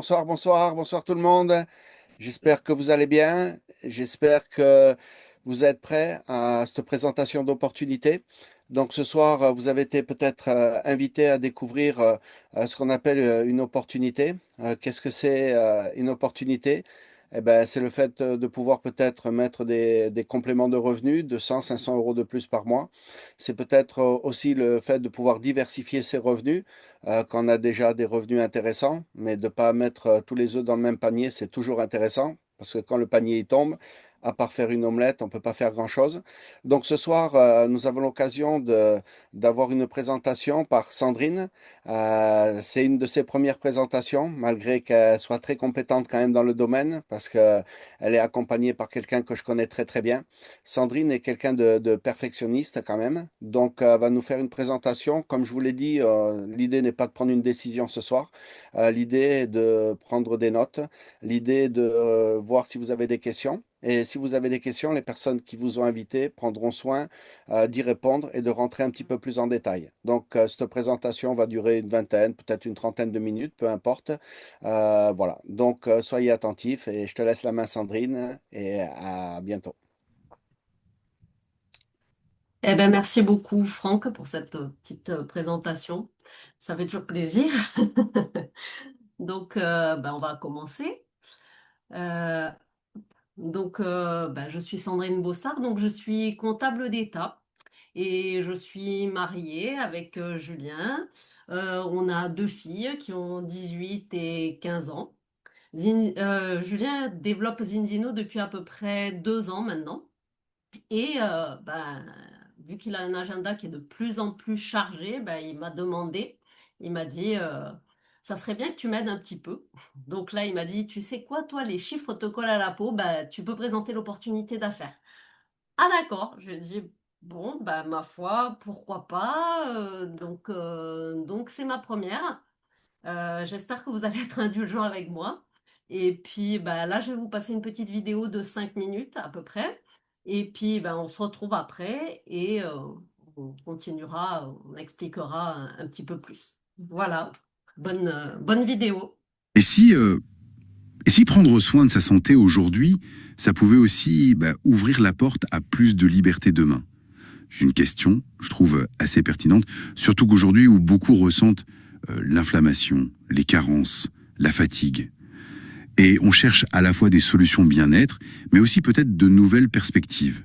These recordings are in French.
Bonsoir, bonsoir, bonsoir tout le monde. J'espère que vous allez bien. J'espère que vous êtes prêts à cette présentation d'opportunités. Donc ce soir, vous avez été peut-être invité à découvrir ce qu'on appelle une opportunité. Qu'est-ce que c'est une opportunité? Eh ben, c'est le fait de pouvoir peut-être mettre des compléments de revenus de 100, 500 euros de plus par mois. C'est peut-être aussi le fait de pouvoir diversifier ses revenus quand on a déjà des revenus intéressants, mais de ne pas mettre tous les œufs dans le même panier, c'est toujours intéressant, parce que quand le panier il tombe, à part faire une omelette, on ne peut pas faire grand-chose. Donc ce soir, nous avons l'occasion d'avoir une présentation par Sandrine. C'est une de ses premières présentations, malgré qu'elle soit très compétente quand même dans le domaine, parce qu'elle est accompagnée par quelqu'un que je connais très très bien. Sandrine est quelqu'un de perfectionniste quand même, donc elle va nous faire une présentation. Comme je vous l'ai dit, l'idée n'est pas de prendre une décision ce soir. L'idée est de prendre des notes. L'idée est de voir si vous avez des questions. Et si vous avez des questions, les personnes qui vous ont invité prendront soin d'y répondre et de rentrer un petit peu plus en détail. Donc, cette présentation va durer une vingtaine, peut-être une trentaine de minutes, peu importe. Voilà. Donc, soyez attentifs et je te laisse la main, Sandrine, et à bientôt. Eh ben, merci beaucoup, Franck, pour cette petite présentation. Ça fait toujours plaisir. Donc, ben, on va commencer. Euh, je suis Sandrine Bossard, donc je suis comptable d'État et je suis mariée avec Julien. On a deux filles qui ont 18 et 15 ans. Julien développe Zinzino depuis à peu près 2 ans maintenant. Et vu qu'il a un agenda qui est de plus en plus chargé, ben, il m'a demandé, il m'a dit, ça serait bien que tu m'aides un petit peu. Donc là, il m'a dit, tu sais quoi, toi, les chiffres te collent à la peau, ben, tu peux présenter l'opportunité d'affaires. Ah d'accord, je dis, bon, bah, ma foi, pourquoi pas. Donc c'est ma première. J'espère que vous allez être indulgents avec moi. Et puis bah, là, je vais vous passer une petite vidéo de 5 minutes à peu près. Et puis bah, on se retrouve après et on continuera, on expliquera un petit peu plus. Voilà, bonne vidéo. Et si, euh, et si prendre soin de sa santé aujourd'hui, ça pouvait aussi ouvrir la porte à plus de liberté demain? J'ai une question, je trouve assez pertinente, surtout qu'aujourd'hui où beaucoup ressentent l'inflammation, les carences, la fatigue. Et on cherche à la fois des solutions bien-être, mais aussi peut-être de nouvelles perspectives.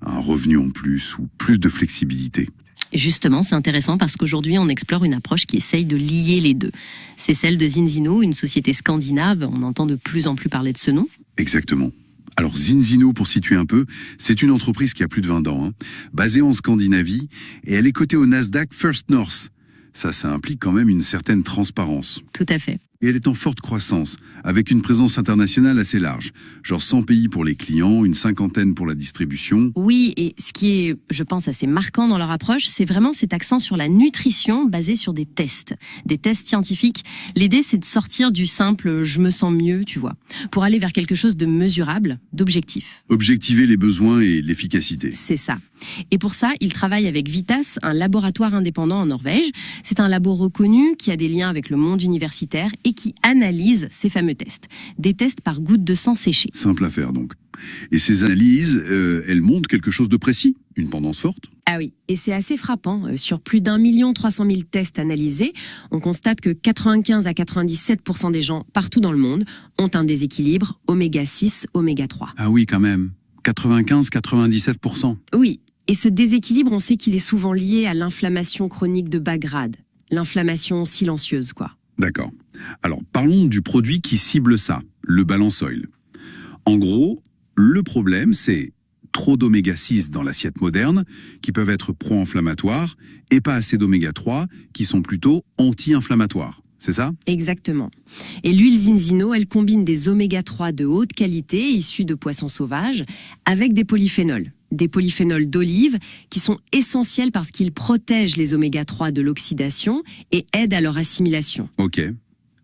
Un revenu en plus ou plus de flexibilité. Et justement, c'est intéressant parce qu'aujourd'hui, on explore une approche qui essaye de lier les deux. C'est celle de Zinzino, une société scandinave. On entend de plus en plus parler de ce nom. Exactement. Alors Zinzino, pour situer un peu, c'est une entreprise qui a plus de 20 ans, basée en Scandinavie, et elle est cotée au Nasdaq First North. Ça implique quand même une certaine transparence. Tout à fait. Et elle est en forte croissance, avec une présence internationale assez large. Genre 100 pays pour les clients, une cinquantaine pour la distribution. Oui, et ce qui est, je pense, assez marquant dans leur approche, c'est vraiment cet accent sur la nutrition basé sur des tests scientifiques. L'idée, c'est de sortir du simple « je me sens mieux », tu vois, pour aller vers quelque chose de mesurable, d'objectif. Objectiver les besoins et l'efficacité. C'est ça. Et pour ça, ils travaillent avec Vitas, un laboratoire indépendant en Norvège. C'est un labo reconnu qui a des liens avec le monde universitaire et qui analyse ces fameux tests. Des tests par goutte de sang séchée. Simple à faire donc. Et ces analyses, elles montrent quelque chose de précis, une tendance forte. Ah oui, et c'est assez frappant. Sur plus d'1 300 000 tests analysés, on constate que 95 à 97% des gens partout dans le monde ont un déséquilibre oméga 6, oméga 3. Ah oui, quand même. 95-97%. Oui, et ce déséquilibre, on sait qu'il est souvent lié à l'inflammation chronique de bas grade. L'inflammation silencieuse, quoi. D'accord. Alors, parlons du produit qui cible ça, le Balance Oil. En gros, le problème, c'est trop d'oméga 6 dans l'assiette moderne, qui peuvent être pro-inflammatoires, et pas assez d'oméga 3, qui sont plutôt anti-inflammatoires. C'est ça? Exactement. Et l'huile Zinzino, elle combine des oméga 3 de haute qualité, issus de poissons sauvages, avec des polyphénols. Des polyphénols d'olive qui sont essentiels parce qu'ils protègent les oméga 3 de l'oxydation et aident à leur assimilation. Ok.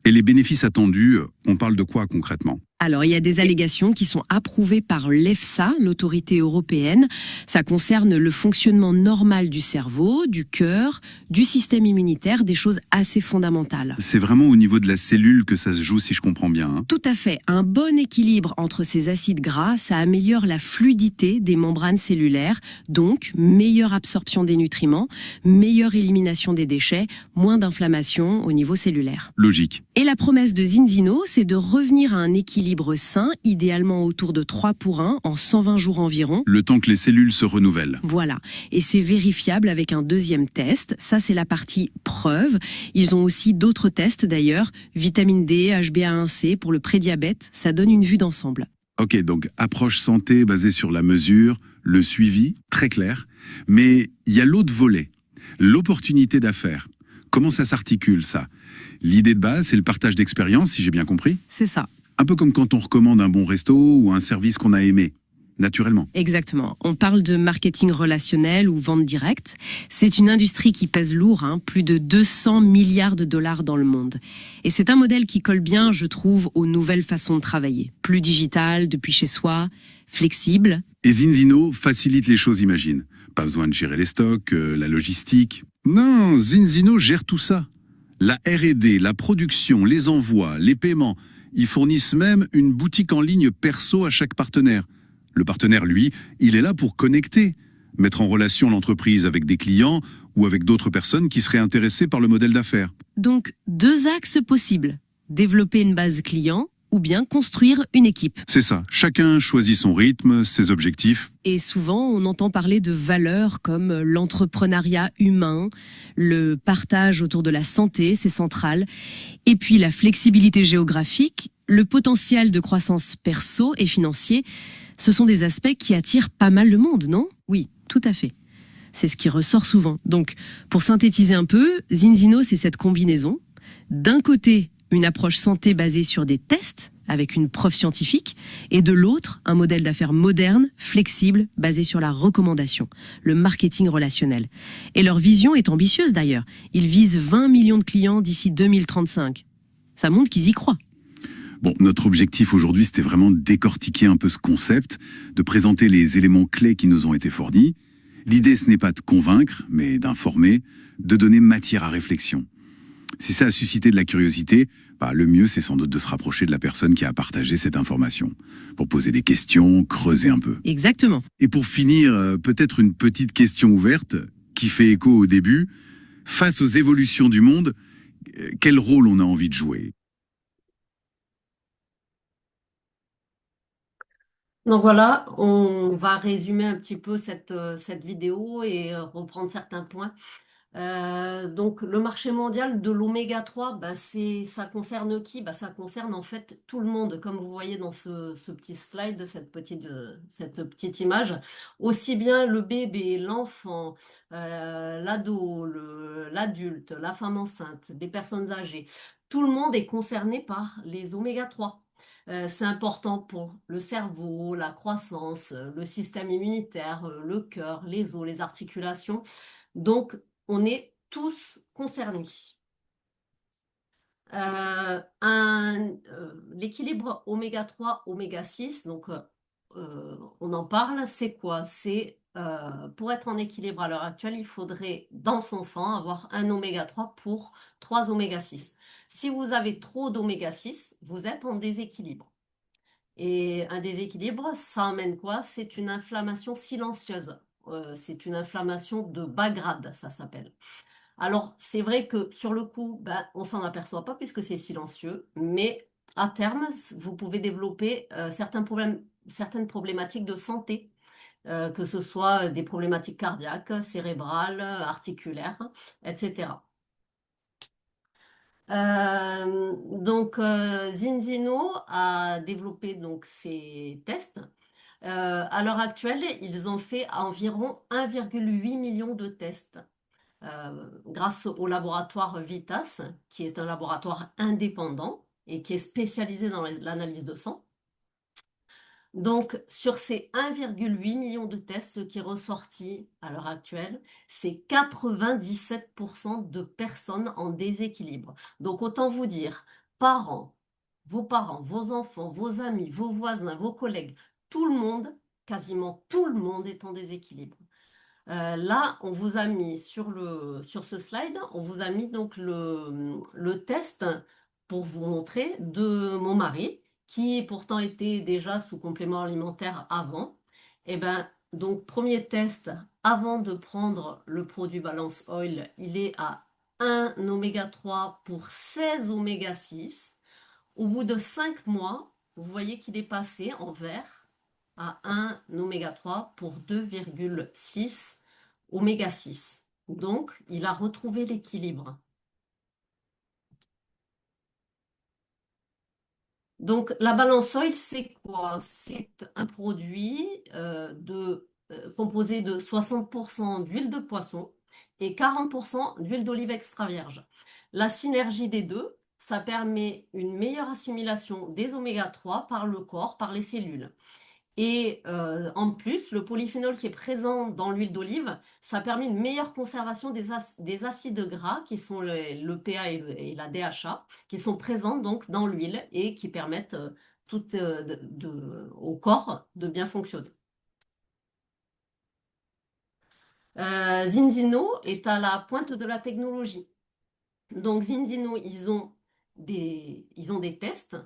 Et les bénéfices attendus, on parle de quoi concrètement? Alors, il y a des allégations qui sont approuvées par l'EFSA, l'autorité européenne. Ça concerne le fonctionnement normal du cerveau, du cœur, du système immunitaire, des choses assez fondamentales. C'est vraiment au niveau de la cellule que ça se joue, si je comprends bien, hein. Tout à fait. Un bon équilibre entre ces acides gras, ça améliore la fluidité des membranes cellulaires, donc meilleure absorption des nutriments, meilleure élimination des déchets, moins d'inflammation au niveau cellulaire. Logique. Et la promesse de Zinzino, c'est de revenir à un équilibre sain, idéalement autour de 3 pour 1 en 120 jours environ. Le temps que les cellules se renouvellent. Voilà. Et c'est vérifiable avec un deuxième test. Ça, c'est la partie preuve. Ils ont aussi d'autres tests d'ailleurs. Vitamine D, HbA1c pour le prédiabète. Ça donne une vue d'ensemble. Ok, donc approche santé basée sur la mesure, le suivi, très clair. Mais il y a l'autre volet, l'opportunité d'affaires. Comment ça s'articule, ça? L'idée de base, c'est le partage d'expérience, si j'ai bien compris. C'est ça. Un peu comme quand on recommande un bon resto ou un service qu'on a aimé, naturellement. Exactement. On parle de marketing relationnel ou vente directe. C'est une industrie qui pèse lourd, plus de 200 milliards de dollars dans le monde. Et c'est un modèle qui colle bien, je trouve, aux nouvelles façons de travailler. Plus digital, depuis chez soi, flexible. Et Zinzino facilite les choses, imagine. Pas besoin de gérer les stocks, la logistique. Non, Zinzino gère tout ça. La R&D, la production, les envois, les paiements. Ils fournissent même une boutique en ligne perso à chaque partenaire. Le partenaire, lui, il est là pour connecter, mettre en relation l'entreprise avec des clients ou avec d'autres personnes qui seraient intéressées par le modèle d'affaires. Donc, 2 axes possibles. Développer une base client ou bien construire une équipe. C'est ça, chacun choisit son rythme, ses objectifs. Et souvent, on entend parler de valeurs comme l'entrepreneuriat humain, le partage autour de la santé, c'est central, et puis la flexibilité géographique, le potentiel de croissance perso et financier. Ce sont des aspects qui attirent pas mal de monde, non? Oui, tout à fait. C'est ce qui ressort souvent. Donc, pour synthétiser un peu, Zinzino, c'est cette combinaison. D'un côté, une approche santé basée sur des tests, avec une preuve scientifique, et de l'autre, un modèle d'affaires moderne, flexible, basé sur la recommandation, le marketing relationnel. Et leur vision est ambitieuse d'ailleurs. Ils visent 20 millions de clients d'ici 2035. Ça montre qu'ils y croient. Bon, notre objectif aujourd'hui, c'était vraiment de décortiquer un peu ce concept, de présenter les éléments clés qui nous ont été fournis. L'idée, ce n'est pas de convaincre, mais d'informer, de donner matière à réflexion. Si ça a suscité de la curiosité, le mieux, c'est sans doute de se rapprocher de la personne qui a partagé cette information, pour poser des questions, creuser un peu. Exactement. Et pour finir, peut-être une petite question ouverte, qui fait écho au début. Face aux évolutions du monde, quel rôle on a envie de jouer ? Donc voilà, on va résumer un petit peu cette vidéo et reprendre certains points. Donc le marché mondial de l'oméga 3, ça concerne qui? Ça concerne en fait tout le monde, comme vous voyez dans ce petit slide, cette petite image. Aussi bien le bébé, l'enfant, l'ado, l'adulte, la femme enceinte, les personnes âgées. Tout le monde est concerné par les oméga 3. C'est important pour le cerveau, la croissance, le système immunitaire, le cœur, les os, les articulations. Donc, on est tous concernés. L'équilibre oméga 3, oméga 6, donc on en parle, c'est quoi? C'est pour être en équilibre à l'heure actuelle, il faudrait dans son sang avoir un oméga 3 pour 3 oméga 6. Si vous avez trop d'oméga 6, vous êtes en déséquilibre. Et un déséquilibre, ça amène quoi? C'est une inflammation silencieuse. C'est une inflammation de bas grade, ça s'appelle. Alors, c'est vrai que sur le coup, on s'en aperçoit pas puisque c'est silencieux, mais à terme, vous pouvez développer certaines problématiques de santé, que ce soit des problématiques cardiaques, cérébrales, articulaires, etc. Zinzino a développé donc ces tests. À l'heure actuelle, ils ont fait environ 1,8 million de tests grâce au laboratoire Vitas, qui est un laboratoire indépendant et qui est spécialisé dans l'analyse de sang. Donc, sur ces 1,8 million de tests, ce qui est ressorti à l'heure actuelle, c'est 97% de personnes en déséquilibre. Donc, autant vous dire, par an, vos parents, vos enfants, vos amis, vos voisins, vos collègues, tout le monde, quasiment tout le monde est en déséquilibre. Là, on vous a mis sur ce slide, on vous a mis donc le test pour vous montrer de mon mari, qui pourtant était déjà sous complément alimentaire avant. Et ben, donc, premier test, avant de prendre le produit Balance Oil, il est à 1 oméga 3 pour 16 oméga 6. Au bout de 5 mois, vous voyez qu'il est passé en vert à 1 oméga 3 pour 2,6 oméga 6. Donc, il a retrouvé l'équilibre. Donc, la balance oil, c'est quoi? C'est un produit composé de 60% d'huile de poisson et 40% d'huile d'olive extra vierge. La synergie des deux, ça permet une meilleure assimilation des oméga 3 par le corps, par les cellules. Et en plus, le polyphénol qui est présent dans l'huile d'olive, ça permet une meilleure conservation des acides gras qui sont le PA et la DHA, qui sont présents donc dans l'huile et qui permettent au corps de bien fonctionner. Zinzino est à la pointe de la technologie. Donc Zinzino, ils ont des tests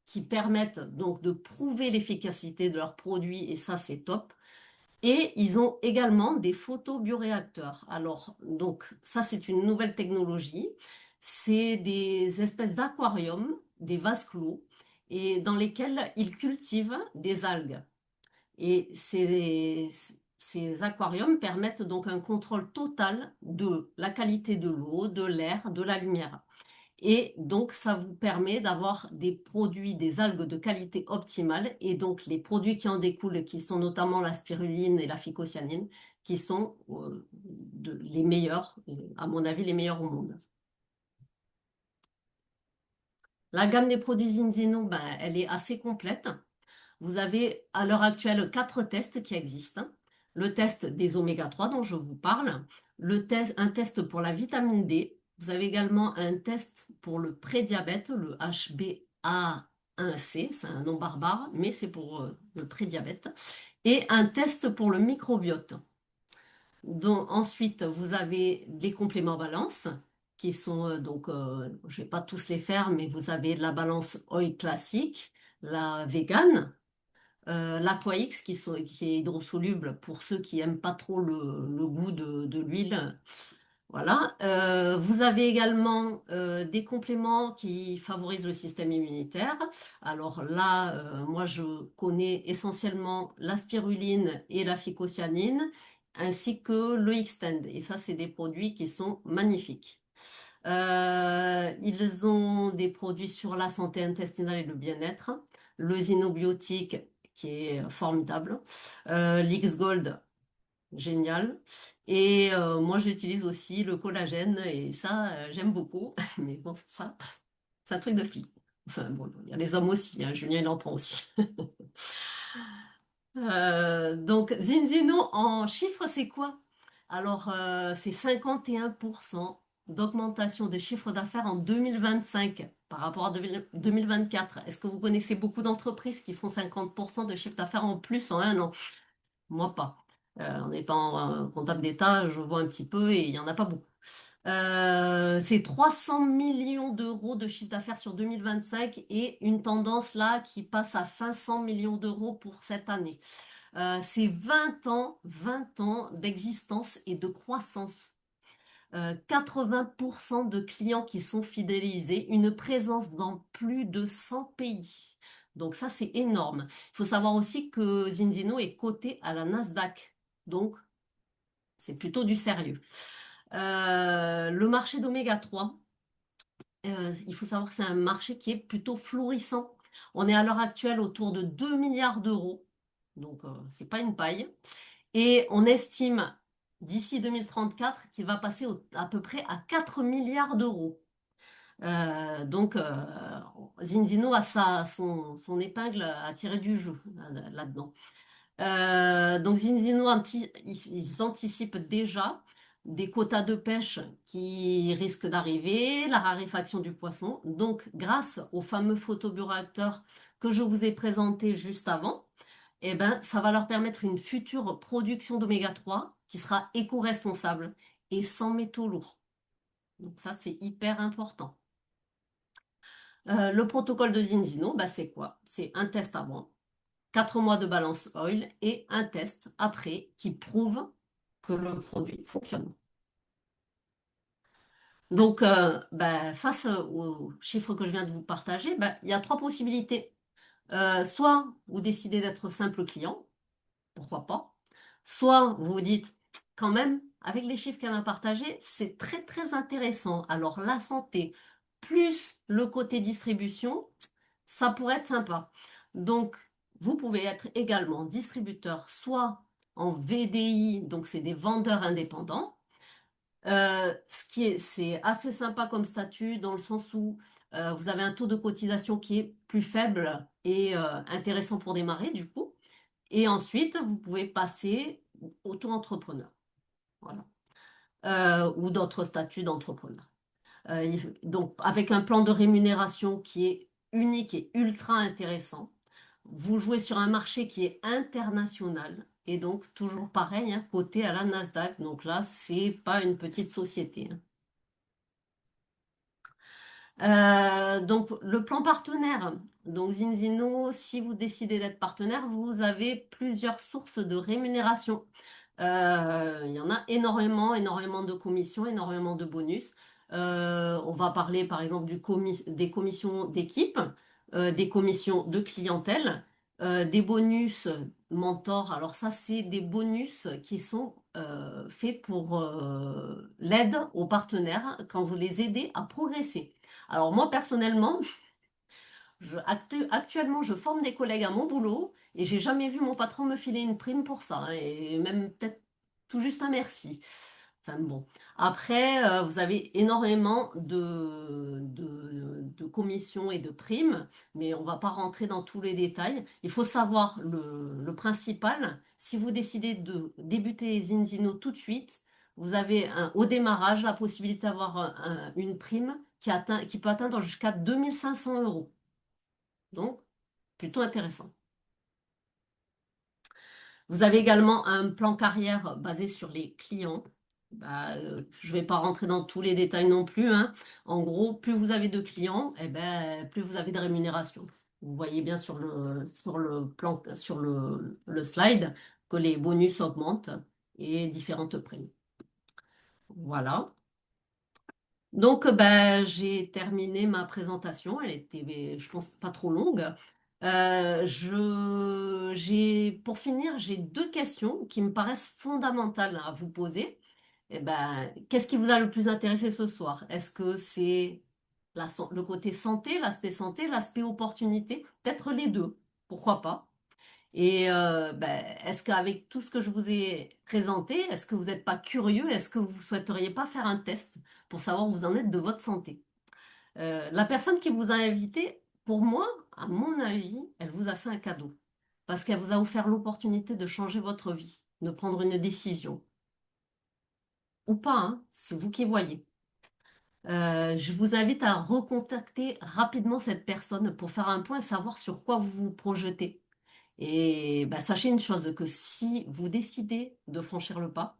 qui permettent donc de prouver l'efficacité de leurs produits et ça c'est top. Et ils ont également des photobioréacteurs. Alors, donc, ça, c'est une nouvelle technologie. C'est des espèces d'aquariums, des vases clos, et dans lesquels ils cultivent des algues. Et ces aquariums permettent donc un contrôle total de la qualité de l'eau, de l'air, de la lumière. Et donc, ça vous permet d'avoir des produits, des algues de qualité optimale. Et donc, les produits qui en découlent, qui sont notamment la spiruline et la phycocyanine, qui sont les meilleurs, à mon avis, les meilleurs au monde. La gamme des produits Zinzino, ben, elle est assez complète. Vous avez à l'heure actuelle 4 tests qui existent. Le test des oméga 3 dont je vous parle, un test pour la vitamine D. Vous avez également un test pour le prédiabète, le HbA1c, c'est un nom barbare, mais c'est pour le prédiabète. Et un test pour le microbiote. Donc, ensuite, vous avez les compléments balance qui sont je ne vais pas tous les faire, mais vous avez la balance oil classique, la vegan, l'Aqua-X qui est hydrosoluble pour ceux qui n'aiment pas trop le goût de l'huile. Voilà. Vous avez également des compléments qui favorisent le système immunitaire. Alors là, moi, je connais essentiellement la spiruline et la phycocyanine, ainsi que le Xtend. Et ça, c'est des produits qui sont magnifiques. Ils ont des produits sur la santé intestinale et le bien-être. Le Zinobiotique, qui est formidable. L'X-Gold, génial. Et moi, j'utilise aussi le collagène et ça, j'aime beaucoup. Mais bon, ça, c'est un truc de fille. Enfin, bon, il y a les hommes aussi, hein. Julien, il en prend aussi. Donc, Zinzino, en chiffres, c'est quoi? Alors, c'est 51% d'augmentation de chiffre d'affaires en 2025 par rapport à 2024. Est-ce que vous connaissez beaucoup d'entreprises qui font 50% de chiffre d'affaires en plus en un an? Moi, pas. En étant comptable d'État, je vois un petit peu et il n'y en a pas beaucoup. C'est 300 millions d'euros de chiffre d'affaires sur 2025 et une tendance là qui passe à 500 millions d'euros pour cette année. C'est 20 ans d'existence et de croissance. 80% de clients qui sont fidélisés, une présence dans plus de 100 pays. Donc ça, c'est énorme. Il faut savoir aussi que Zinzino est coté à la Nasdaq. Donc, c'est plutôt du sérieux. Le marché d'oméga 3, il faut savoir que c'est un marché qui est plutôt florissant. On est à l'heure actuelle autour de 2 milliards d'euros. Donc, c'est pas une paille. Et on estime d'ici 2034 qu'il va passer à peu près à 4 milliards d'euros. Donc, Zinzino a son épingle à tirer du jeu là-dedans. Donc, Zinzino, ils anticipent déjà des quotas de pêche qui risquent d'arriver, la raréfaction du poisson. Donc, grâce au fameux photobioréacteur que je vous ai présenté juste avant, eh ben, ça va leur permettre une future production d'oméga 3 qui sera éco-responsable et sans métaux lourds. Donc ça, c'est hyper important. Le protocole de Zinzino, bah, c'est quoi? C'est un test avant, 4 mois de balance oil et un test après qui prouve que le produit fonctionne. Donc, bah, face aux chiffres que je viens de vous partager, bah, il y a trois possibilités. Soit vous décidez d'être simple client, pourquoi pas. Soit vous vous dites, quand même, avec les chiffres qu'elle m'a partagés, c'est très très intéressant. Alors la santé, plus le côté distribution, ça pourrait être sympa. Donc, vous pouvez être également distributeur, soit en VDI, donc c'est des vendeurs indépendants. C'est assez sympa comme statut dans le sens où vous avez un taux de cotisation qui est plus faible et intéressant pour démarrer du coup. Et ensuite, vous pouvez passer auto-entrepreneur, voilà. Ou d'autres statuts d'entrepreneur. Donc, avec un plan de rémunération qui est unique et ultra intéressant, vous jouez sur un marché qui est international et donc toujours pareil, hein, coté à la Nasdaq. Donc là, c'est pas une petite société, hein. Donc, le plan partenaire. Donc, Zinzino, si vous décidez d'être partenaire, vous avez plusieurs sources de rémunération. Il y en a énormément, énormément de commissions, énormément de bonus. On va parler par exemple des commissions d'équipe, des commissions de clientèle, des bonus mentor. Alors ça, c'est des bonus qui sont faits pour l'aide aux partenaires quand vous les aidez à progresser. Alors moi, personnellement, actuellement, je forme des collègues à mon boulot et j'ai jamais vu mon patron me filer une prime pour ça, hein, et même peut-être tout juste un merci. Enfin bon. Après, vous avez énormément de commissions et de primes, mais on va pas rentrer dans tous les détails. Il faut savoir le principal. Si vous décidez de débuter Zinzino tout de suite, vous avez au démarrage la possibilité d'avoir une prime qui peut atteindre jusqu'à 2 500 euros. Donc, plutôt intéressant. Vous avez également un plan carrière basé sur les clients. Bah, je ne vais pas rentrer dans tous les détails non plus, hein. En gros, plus vous avez de clients, eh ben, plus vous avez de rémunération. Vous voyez bien sur le plan, sur le slide que les bonus augmentent et différentes primes. Voilà. Donc, j'ai terminé ma présentation. Elle était, je pense, pas trop longue. Pour finir, j'ai deux questions qui me paraissent fondamentales à vous poser. Qu'est-ce qui vous a le plus intéressé ce soir? Est-ce que c'est le côté santé, l'aspect opportunité? Peut-être les deux. Pourquoi pas? Et est-ce qu'avec tout ce que je vous ai présenté, est-ce que vous n'êtes pas curieux? Est-ce que vous ne souhaiteriez pas faire un test pour savoir où vous en êtes de votre santé? La personne qui vous a invité, pour moi, à mon avis, elle vous a fait un cadeau. Parce qu'elle vous a offert l'opportunité de changer votre vie, de prendre une décision. Ou pas, hein, c'est vous qui voyez. Je vous invite à recontacter rapidement cette personne pour faire un point et savoir sur quoi vous vous projetez. Et sachez une chose, que si vous décidez de franchir le pas,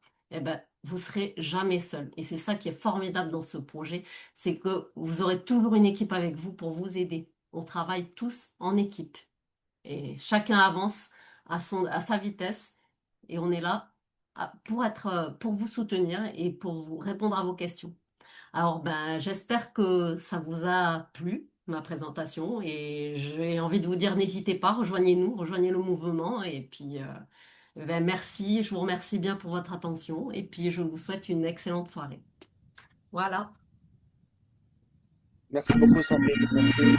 vous serez jamais seul. Et c'est ça qui est formidable dans ce projet, c'est que vous aurez toujours une équipe avec vous pour vous aider. On travaille tous en équipe. Et chacun avance à sa vitesse. Et on est là pour vous soutenir et pour vous répondre à vos questions. Alors, j'espère que ça vous a plu, ma présentation, et j'ai envie de vous dire, n'hésitez pas, rejoignez-nous, rejoignez le mouvement, et puis, merci, je vous remercie bien pour votre attention, et puis je vous souhaite une excellente soirée. Voilà. Merci beaucoup, Sandrine. Merci.